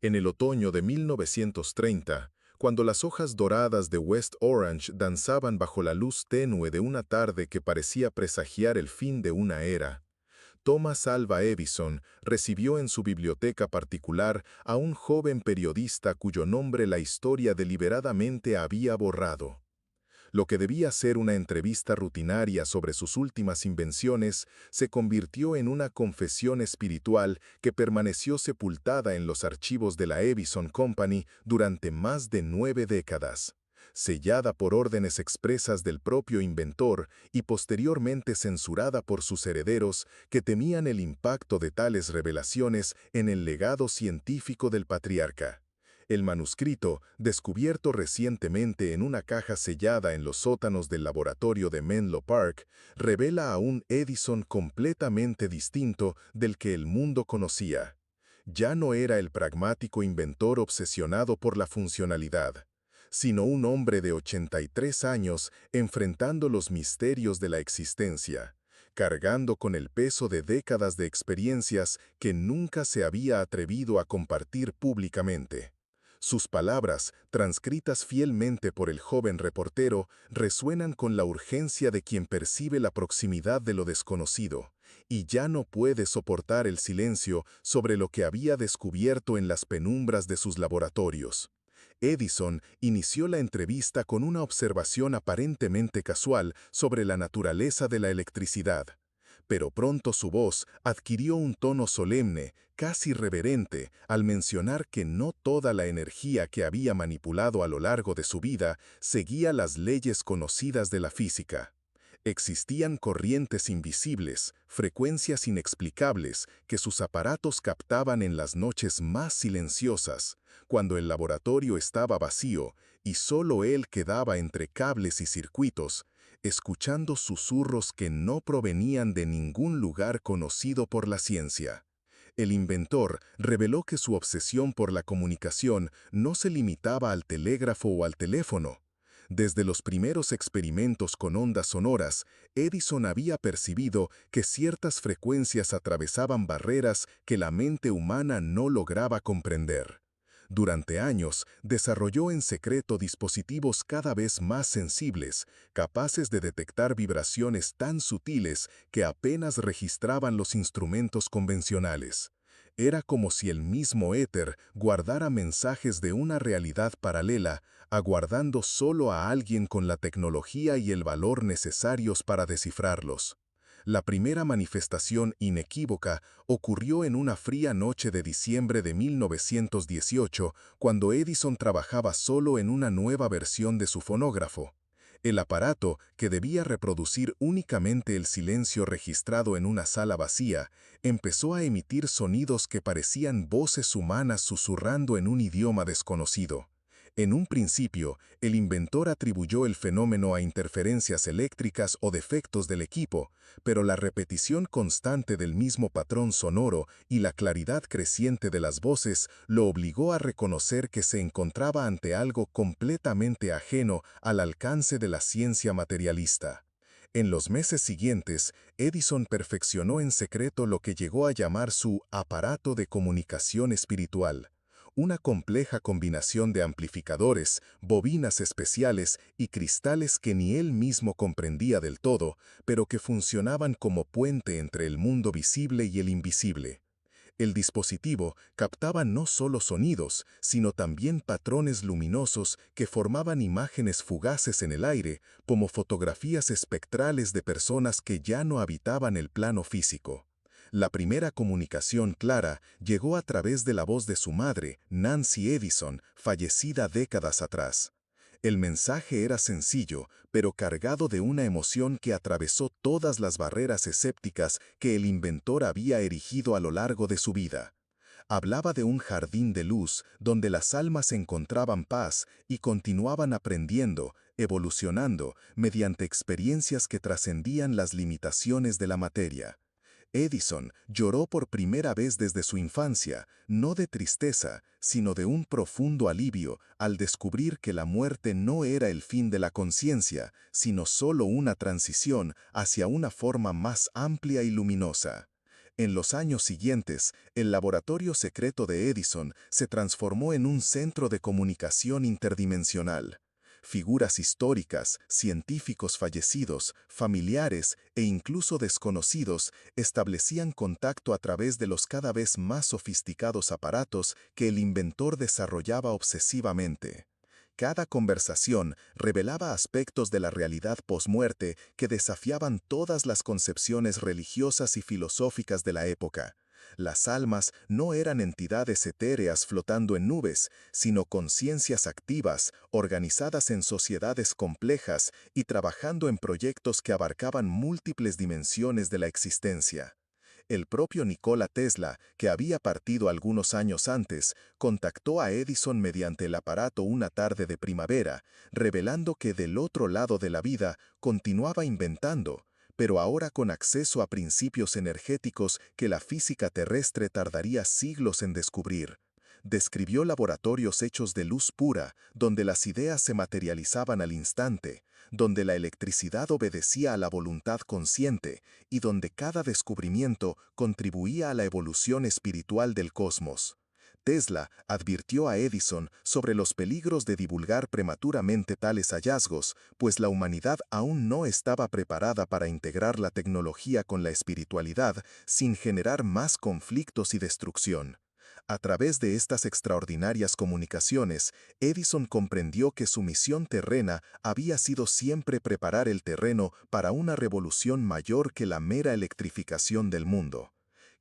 En el otoño de 1930, cuando las hojas doradas de West Orange danzaban bajo la luz tenue de una tarde que parecía presagiar el fin de una era, Thomas Alva Edison recibió en su biblioteca particular a un joven periodista cuyo nombre la historia deliberadamente había borrado. Lo que debía ser una entrevista rutinaria sobre sus últimas invenciones se convirtió en una confesión espiritual que permaneció sepultada en los archivos de la Edison Company durante más de 9 décadas, sellada por órdenes expresas del propio inventor y posteriormente censurada por sus herederos que temían el impacto de tales revelaciones en el legado científico del patriarca. El manuscrito, descubierto recientemente en una caja sellada en los sótanos del laboratorio de Menlo Park, revela a un Edison completamente distinto del que el mundo conocía. Ya no era el pragmático inventor obsesionado por la funcionalidad, sino un hombre de 83 años enfrentando los misterios de la existencia, cargando con el peso de décadas de experiencias que nunca se había atrevido a compartir públicamente. Sus palabras, transcritas fielmente por el joven reportero, resuenan con la urgencia de quien percibe la proximidad de lo desconocido, y ya no puede soportar el silencio sobre lo que había descubierto en las penumbras de sus laboratorios. Edison inició la entrevista con una observación aparentemente casual sobre la naturaleza de la electricidad. Pero pronto su voz adquirió un tono solemne, casi reverente, al mencionar que no toda la energía que había manipulado a lo largo de su vida seguía las leyes conocidas de la física. Existían corrientes invisibles, frecuencias inexplicables que sus aparatos captaban en las noches más silenciosas, cuando el laboratorio estaba vacío y solo él quedaba entre cables y circuitos, escuchando susurros que no provenían de ningún lugar conocido por la ciencia. El inventor reveló que su obsesión por la comunicación no se limitaba al telégrafo o al teléfono. Desde los primeros experimentos con ondas sonoras, Edison había percibido que ciertas frecuencias atravesaban barreras que la mente humana no lograba comprender. Durante años, desarrolló en secreto dispositivos cada vez más sensibles, capaces de detectar vibraciones tan sutiles que apenas registraban los instrumentos convencionales. Era como si el mismo éter guardara mensajes de una realidad paralela, aguardando solo a alguien con la tecnología y el valor necesarios para descifrarlos. La primera manifestación inequívoca ocurrió en una fría noche de diciembre de 1918, cuando Edison trabajaba solo en una nueva versión de su fonógrafo. El aparato, que debía reproducir únicamente el silencio registrado en una sala vacía, empezó a emitir sonidos que parecían voces humanas susurrando en un idioma desconocido. En un principio, el inventor atribuyó el fenómeno a interferencias eléctricas o defectos del equipo, pero la repetición constante del mismo patrón sonoro y la claridad creciente de las voces lo obligó a reconocer que se encontraba ante algo completamente ajeno al alcance de la ciencia materialista. En los meses siguientes, Edison perfeccionó en secreto lo que llegó a llamar su aparato de comunicación espiritual, una compleja combinación de amplificadores, bobinas especiales y cristales que ni él mismo comprendía del todo, pero que funcionaban como puente entre el mundo visible y el invisible. El dispositivo captaba no solo sonidos, sino también patrones luminosos que formaban imágenes fugaces en el aire, como fotografías espectrales de personas que ya no habitaban el plano físico. La primera comunicación clara llegó a través de la voz de su madre, Nancy Edison, fallecida décadas atrás. El mensaje era sencillo, pero cargado de una emoción que atravesó todas las barreras escépticas que el inventor había erigido a lo largo de su vida. Hablaba de un jardín de luz donde las almas encontraban paz y continuaban aprendiendo, evolucionando, mediante experiencias que trascendían las limitaciones de la materia. Edison lloró por primera vez desde su infancia, no de tristeza, sino de un profundo alivio al descubrir que la muerte no era el fin de la conciencia, sino solo una transición hacia una forma más amplia y luminosa. En los años siguientes, el laboratorio secreto de Edison se transformó en un centro de comunicación interdimensional. Figuras históricas, científicos fallecidos, familiares e incluso desconocidos establecían contacto a través de los cada vez más sofisticados aparatos que el inventor desarrollaba obsesivamente. Cada conversación revelaba aspectos de la realidad posmuerte que desafiaban todas las concepciones religiosas y filosóficas de la época. Las almas no eran entidades etéreas flotando en nubes, sino conciencias activas, organizadas en sociedades complejas y trabajando en proyectos que abarcaban múltiples dimensiones de la existencia. El propio Nikola Tesla, que había partido algunos años antes, contactó a Edison mediante el aparato una tarde de primavera, revelando que del otro lado de la vida continuaba inventando, pero ahora con acceso a principios energéticos que la física terrestre tardaría siglos en descubrir. Describió laboratorios hechos de luz pura, donde las ideas se materializaban al instante, donde la electricidad obedecía a la voluntad consciente y donde cada descubrimiento contribuía a la evolución espiritual del cosmos. Tesla advirtió a Edison sobre los peligros de divulgar prematuramente tales hallazgos, pues la humanidad aún no estaba preparada para integrar la tecnología con la espiritualidad sin generar más conflictos y destrucción. A través de estas extraordinarias comunicaciones, Edison comprendió que su misión terrena había sido siempre preparar el terreno para una revolución mayor que la mera electrificación del mundo.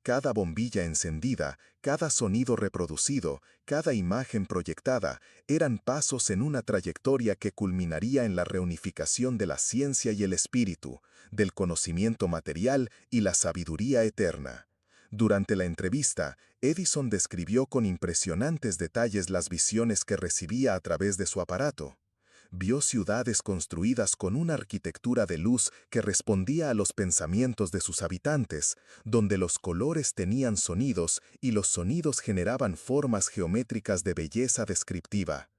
Cada bombilla encendida, cada sonido reproducido, cada imagen proyectada, eran pasos en una trayectoria que culminaría en la reunificación de la ciencia y el espíritu, del conocimiento material y la sabiduría eterna. Durante la entrevista, Edison describió con impresionantes detalles las visiones que recibía a través de su aparato. Vio ciudades construidas con una arquitectura de luz que respondía a los pensamientos de sus habitantes, donde los colores tenían sonidos y los sonidos generaban formas geométricas de belleza descriptiva.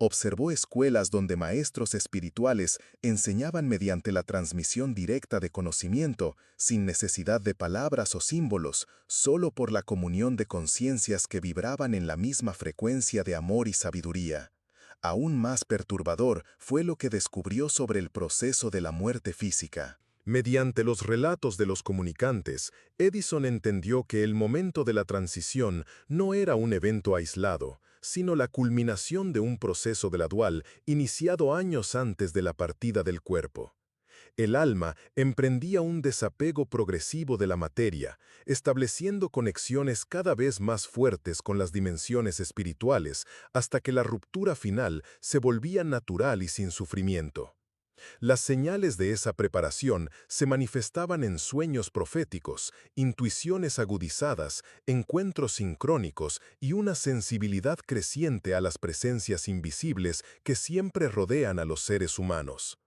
Observó escuelas donde maestros espirituales enseñaban mediante la transmisión directa de conocimiento, sin necesidad de palabras o símbolos, solo por la comunión de conciencias que vibraban en la misma frecuencia de amor y sabiduría. Aún más perturbador fue lo que descubrió sobre el proceso de la muerte física. Mediante los relatos de los comunicantes, Edison entendió que el momento de la transición no era un evento aislado, sino la culminación de un proceso gradual iniciado años antes de la partida del cuerpo. El alma emprendía un desapego progresivo de la materia, estableciendo conexiones cada vez más fuertes con las dimensiones espirituales, hasta que la ruptura final se volvía natural y sin sufrimiento. Las señales de esa preparación se manifestaban en sueños proféticos, intuiciones agudizadas, encuentros sincrónicos y una sensibilidad creciente a las presencias invisibles que siempre rodean a los seres humanos.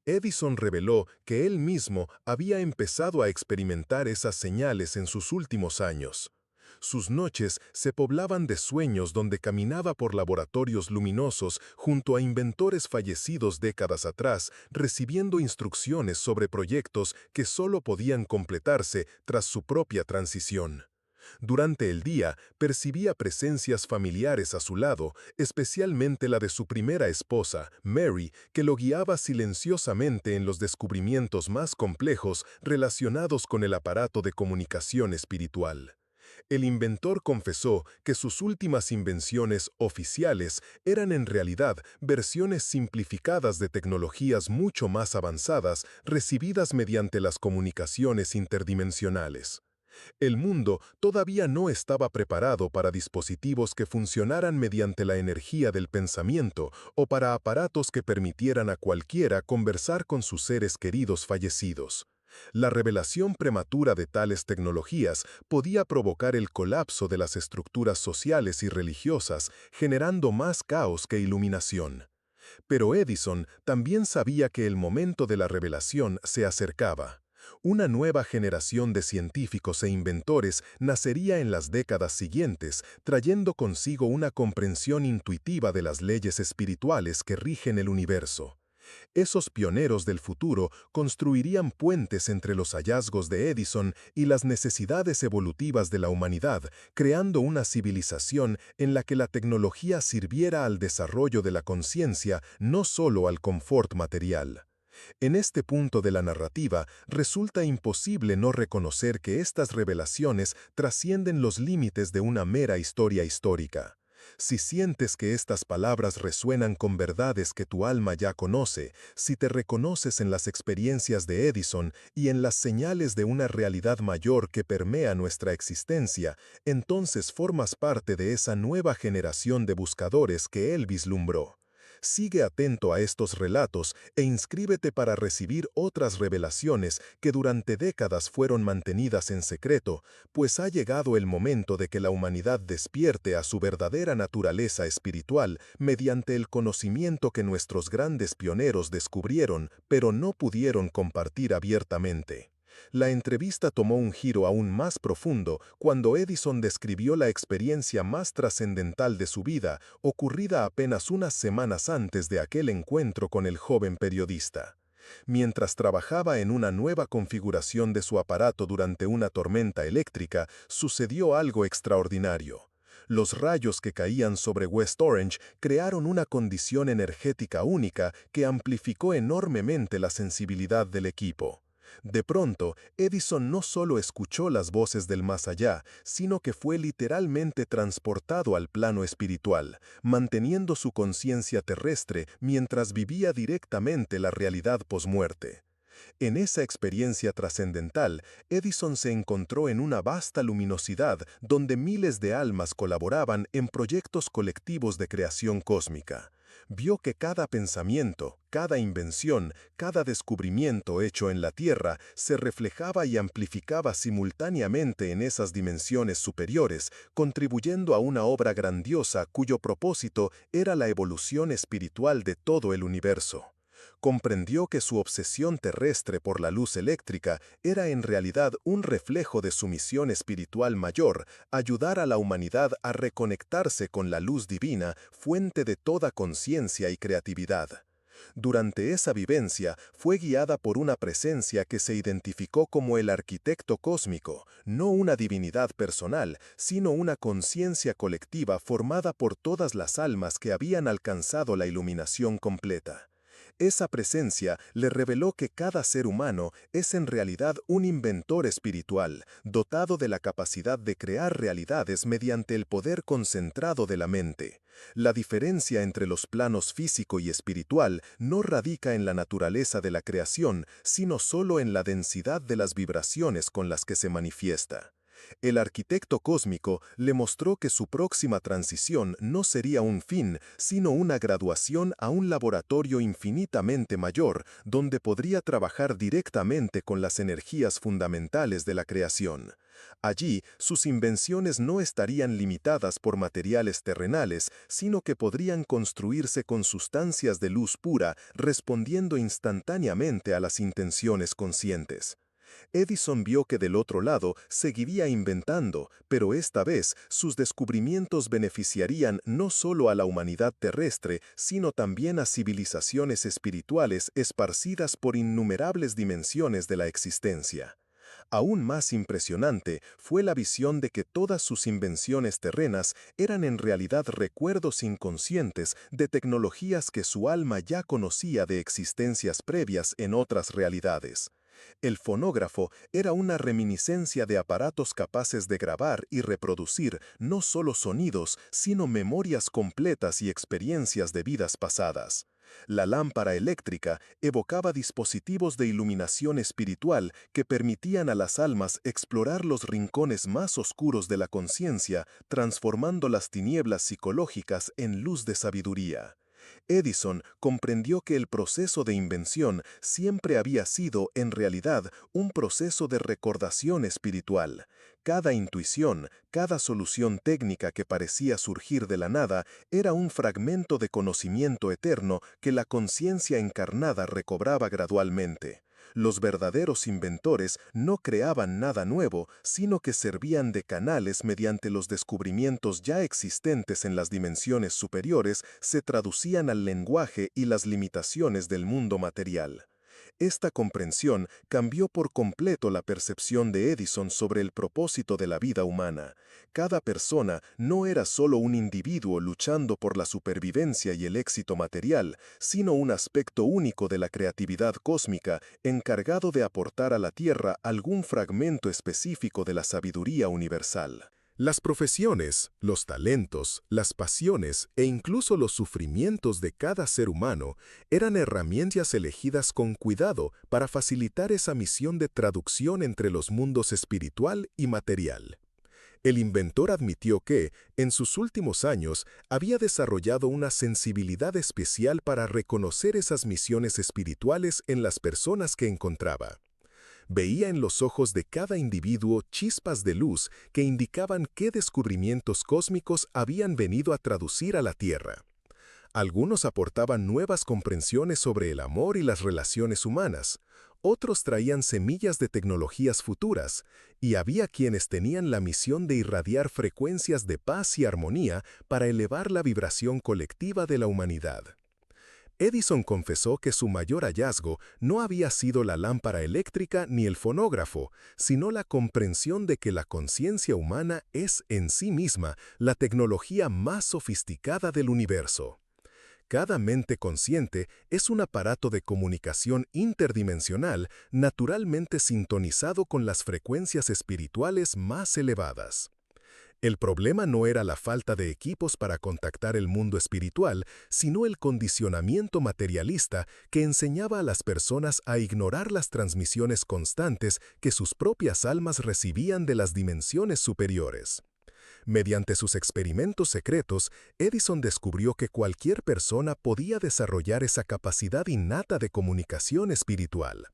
Edison reveló que él mismo había empezado a experimentar esas señales en sus últimos años. Sus noches se poblaban de sueños donde caminaba por laboratorios luminosos junto a inventores fallecidos décadas atrás, recibiendo instrucciones sobre proyectos que solo podían completarse tras su propia transición. Durante el día, percibía presencias familiares a su lado, especialmente la de su primera esposa, Mary, que lo guiaba silenciosamente en los descubrimientos más complejos relacionados con el aparato de comunicación espiritual. El inventor confesó que sus últimas invenciones oficiales eran en realidad versiones simplificadas de tecnologías mucho más avanzadas recibidas mediante las comunicaciones interdimensionales. El mundo todavía no estaba preparado para dispositivos que funcionaran mediante la energía del pensamiento o para aparatos que permitieran a cualquiera conversar con sus seres queridos fallecidos. La revelación prematura de tales tecnologías podía provocar el colapso de las estructuras sociales y religiosas, generando más caos que iluminación. Pero Edison también sabía que el momento de la revelación se acercaba. Una nueva generación de científicos e inventores nacería en las décadas siguientes, trayendo consigo una comprensión intuitiva de las leyes espirituales que rigen el universo. Esos pioneros del futuro construirían puentes entre los hallazgos de Edison y las necesidades evolutivas de la humanidad, creando una civilización en la que la tecnología sirviera al desarrollo de la conciencia, no solo al confort material. En este punto de la narrativa, resulta imposible no reconocer que estas revelaciones trascienden los límites de una mera historia histórica. Si sientes que estas palabras resuenan con verdades que tu alma ya conoce, si te reconoces en las experiencias de Edison y en las señales de una realidad mayor que permea nuestra existencia, entonces formas parte de esa nueva generación de buscadores que él vislumbró. Sigue atento a estos relatos e inscríbete para recibir otras revelaciones que durante décadas fueron mantenidas en secreto, pues ha llegado el momento de que la humanidad despierte a su verdadera naturaleza espiritual mediante el conocimiento que nuestros grandes pioneros descubrieron, pero no pudieron compartir abiertamente. La entrevista tomó un giro aún más profundo cuando Edison describió la experiencia más trascendental de su vida, ocurrida apenas unas semanas antes de aquel encuentro con el joven periodista. Mientras trabajaba en una nueva configuración de su aparato durante una tormenta eléctrica, sucedió algo extraordinario. Los rayos que caían sobre West Orange crearon una condición energética única que amplificó enormemente la sensibilidad del equipo. De pronto, Edison no solo escuchó las voces del más allá, sino que fue literalmente transportado al plano espiritual, manteniendo su conciencia terrestre mientras vivía directamente la realidad posmuerte. En esa experiencia trascendental, Edison se encontró en una vasta luminosidad donde miles de almas colaboraban en proyectos colectivos de creación cósmica. Vio que cada pensamiento, cada invención, cada descubrimiento hecho en la Tierra se reflejaba y amplificaba simultáneamente en esas dimensiones superiores, contribuyendo a una obra grandiosa cuyo propósito era la evolución espiritual de todo el universo. Comprendió que su obsesión terrestre por la luz eléctrica era en realidad un reflejo de su misión espiritual mayor, ayudar a la humanidad a reconectarse con la luz divina, fuente de toda conciencia y creatividad. Durante esa vivencia fue guiada por una presencia que se identificó como el arquitecto cósmico, no una divinidad personal, sino una conciencia colectiva formada por todas las almas que habían alcanzado la iluminación completa. Esa presencia le reveló que cada ser humano es en realidad un inventor espiritual, dotado de la capacidad de crear realidades mediante el poder concentrado de la mente. La diferencia entre los planos físico y espiritual no radica en la naturaleza de la creación, sino solo en la densidad de las vibraciones con las que se manifiesta. El arquitecto cósmico le mostró que su próxima transición no sería un fin, sino una graduación a un laboratorio infinitamente mayor, donde podría trabajar directamente con las energías fundamentales de la creación. Allí, sus invenciones no estarían limitadas por materiales terrenales, sino que podrían construirse con sustancias de luz pura, respondiendo instantáneamente a las intenciones conscientes. Edison vio que del otro lado seguiría inventando, pero esta vez sus descubrimientos beneficiarían no solo a la humanidad terrestre, sino también a civilizaciones espirituales esparcidas por innumerables dimensiones de la existencia. Aún más impresionante fue la visión de que todas sus invenciones terrenas eran en realidad recuerdos inconscientes de tecnologías que su alma ya conocía de existencias previas en otras realidades. El fonógrafo era una reminiscencia de aparatos capaces de grabar y reproducir no solo sonidos, sino memorias completas y experiencias de vidas pasadas. La lámpara eléctrica evocaba dispositivos de iluminación espiritual que permitían a las almas explorar los rincones más oscuros de la conciencia, transformando las tinieblas psicológicas en luz de sabiduría. Edison comprendió que el proceso de invención siempre había sido, en realidad, un proceso de recordación espiritual. Cada intuición, cada solución técnica que parecía surgir de la nada, era un fragmento de conocimiento eterno que la conciencia encarnada recobraba gradualmente. Los verdaderos inventores no creaban nada nuevo, sino que servían de canales mediante los descubrimientos ya existentes en las dimensiones superiores, se traducían al lenguaje y las limitaciones del mundo material. Esta comprensión cambió por completo la percepción de Edison sobre el propósito de la vida humana. Cada persona no era solo un individuo luchando por la supervivencia y el éxito material, sino un aspecto único de la creatividad cósmica encargado de aportar a la Tierra algún fragmento específico de la sabiduría universal. Las profesiones, los talentos, las pasiones e incluso los sufrimientos de cada ser humano eran herramientas elegidas con cuidado para facilitar esa misión de traducción entre los mundos espiritual y material. El inventor admitió que, en sus últimos años, había desarrollado una sensibilidad especial para reconocer esas misiones espirituales en las personas que encontraba. Veía en los ojos de cada individuo chispas de luz que indicaban qué descubrimientos cósmicos habían venido a traducir a la Tierra. Algunos aportaban nuevas comprensiones sobre el amor y las relaciones humanas, otros traían semillas de tecnologías futuras, y había quienes tenían la misión de irradiar frecuencias de paz y armonía para elevar la vibración colectiva de la humanidad. Edison confesó que su mayor hallazgo no había sido la lámpara eléctrica ni el fonógrafo, sino la comprensión de que la conciencia humana es en sí misma la tecnología más sofisticada del universo. Cada mente consciente es un aparato de comunicación interdimensional naturalmente sintonizado con las frecuencias espirituales más elevadas. El problema no era la falta de equipos para contactar el mundo espiritual, sino el condicionamiento materialista que enseñaba a las personas a ignorar las transmisiones constantes que sus propias almas recibían de las dimensiones superiores. Mediante sus experimentos secretos, Edison descubrió que cualquier persona podía desarrollar esa capacidad innata de comunicación espiritual.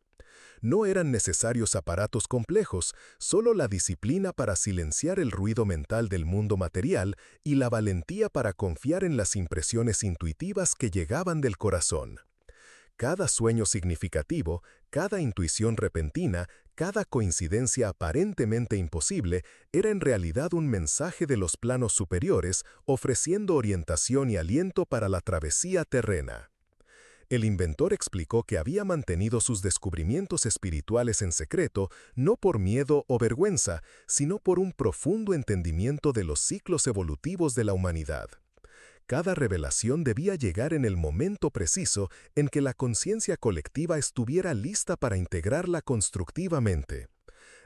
No eran necesarios aparatos complejos, solo la disciplina para silenciar el ruido mental del mundo material y la valentía para confiar en las impresiones intuitivas que llegaban del corazón. Cada sueño significativo, cada intuición repentina, cada coincidencia aparentemente imposible era en realidad un mensaje de los planos superiores ofreciendo orientación y aliento para la travesía terrena. El inventor explicó que había mantenido sus descubrimientos espirituales en secreto no por miedo o vergüenza, sino por un profundo entendimiento de los ciclos evolutivos de la humanidad. Cada revelación debía llegar en el momento preciso en que la conciencia colectiva estuviera lista para integrarla constructivamente.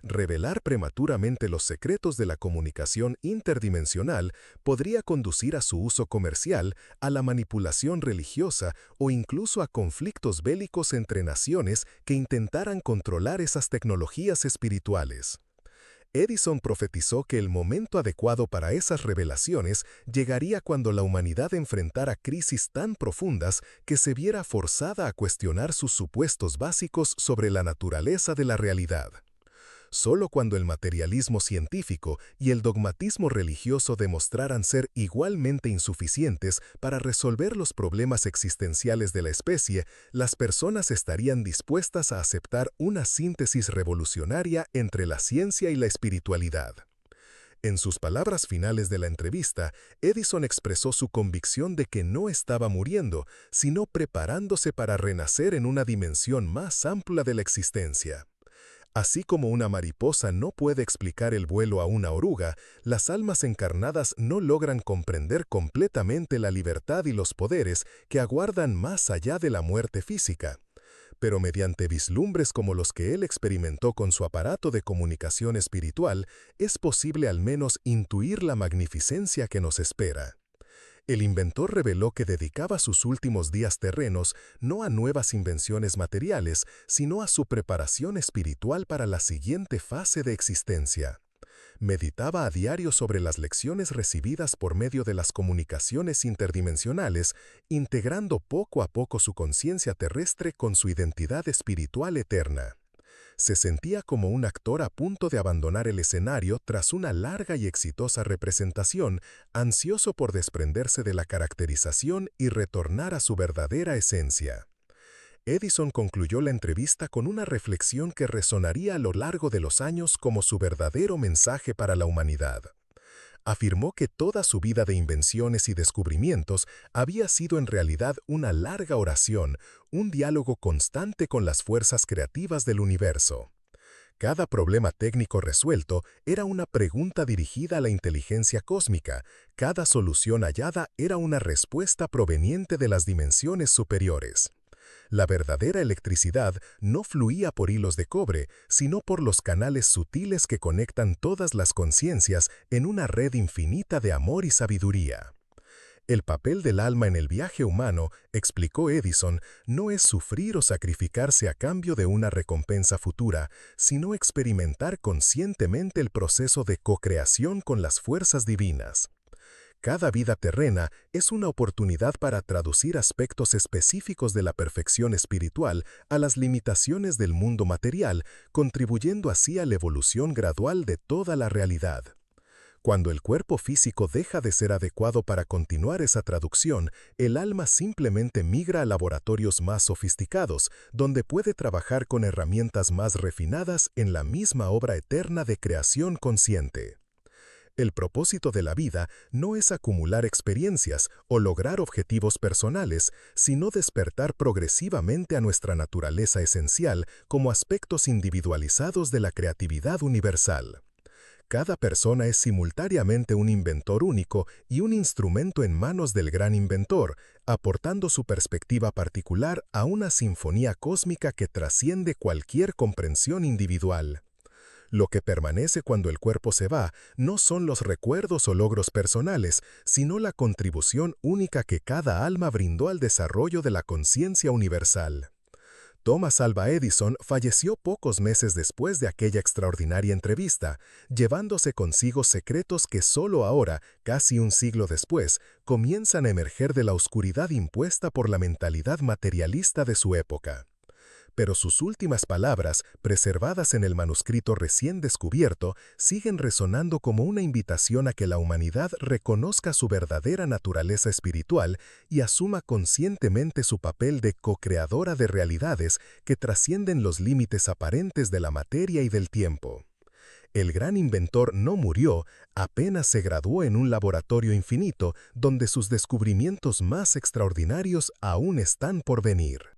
Revelar prematuramente los secretos de la comunicación interdimensional podría conducir a su uso comercial, a la manipulación religiosa o incluso a conflictos bélicos entre naciones que intentaran controlar esas tecnologías espirituales. Edison profetizó que el momento adecuado para esas revelaciones llegaría cuando la humanidad enfrentara crisis tan profundas que se viera forzada a cuestionar sus supuestos básicos sobre la naturaleza de la realidad. Solo cuando el materialismo científico y el dogmatismo religioso demostraran ser igualmente insuficientes para resolver los problemas existenciales de la especie, las personas estarían dispuestas a aceptar una síntesis revolucionaria entre la ciencia y la espiritualidad. En sus palabras finales de la entrevista, Edison expresó su convicción de que no estaba muriendo, sino preparándose para renacer en una dimensión más amplia de la existencia. Así como una mariposa no puede explicar el vuelo a una oruga, las almas encarnadas no logran comprender completamente la libertad y los poderes que aguardan más allá de la muerte física. Pero mediante vislumbres como los que él experimentó con su aparato de comunicación espiritual, es posible al menos intuir la magnificencia que nos espera. El inventor reveló que dedicaba sus últimos días terrenos no a nuevas invenciones materiales, sino a su preparación espiritual para la siguiente fase de existencia. Meditaba a diario sobre las lecciones recibidas por medio de las comunicaciones interdimensionales, integrando poco a poco su conciencia terrestre con su identidad espiritual eterna. Se sentía como un actor a punto de abandonar el escenario tras una larga y exitosa representación, ansioso por desprenderse de la caracterización y retornar a su verdadera esencia. Edison concluyó la entrevista con una reflexión que resonaría a lo largo de los años como su verdadero mensaje para la humanidad. Afirmó que toda su vida de invenciones y descubrimientos había sido en realidad una larga oración, un diálogo constante con las fuerzas creativas del universo. Cada problema técnico resuelto era una pregunta dirigida a la inteligencia cósmica, cada solución hallada era una respuesta proveniente de las dimensiones superiores. La verdadera electricidad no fluía por hilos de cobre, sino por los canales sutiles que conectan todas las conciencias en una red infinita de amor y sabiduría. El papel del alma en el viaje humano, explicó Edison, no es sufrir o sacrificarse a cambio de una recompensa futura, sino experimentar conscientemente el proceso de co-creación con las fuerzas divinas. Cada vida terrena es una oportunidad para traducir aspectos específicos de la perfección espiritual a las limitaciones del mundo material, contribuyendo así a la evolución gradual de toda la realidad. Cuando el cuerpo físico deja de ser adecuado para continuar esa traducción, el alma simplemente migra a laboratorios más sofisticados, donde puede trabajar con herramientas más refinadas en la misma obra eterna de creación consciente. El propósito de la vida no es acumular experiencias o lograr objetivos personales, sino despertar progresivamente a nuestra naturaleza esencial como aspectos individualizados de la creatividad universal. Cada persona es simultáneamente un inventor único y un instrumento en manos del gran inventor, aportando su perspectiva particular a una sinfonía cósmica que trasciende cualquier comprensión individual. Lo que permanece cuando el cuerpo se va no son los recuerdos o logros personales, sino la contribución única que cada alma brindó al desarrollo de la conciencia universal. Thomas Alva Edison falleció pocos meses después de aquella extraordinaria entrevista, llevándose consigo secretos que solo ahora, casi un siglo después, comienzan a emerger de la oscuridad impuesta por la mentalidad materialista de su época. Pero sus últimas palabras, preservadas en el manuscrito recién descubierto, siguen resonando como una invitación a que la humanidad reconozca su verdadera naturaleza espiritual y asuma conscientemente su papel de co-creadora de realidades que trascienden los límites aparentes de la materia y del tiempo. El gran inventor no murió, apenas se graduó en un laboratorio infinito donde sus descubrimientos más extraordinarios aún están por venir.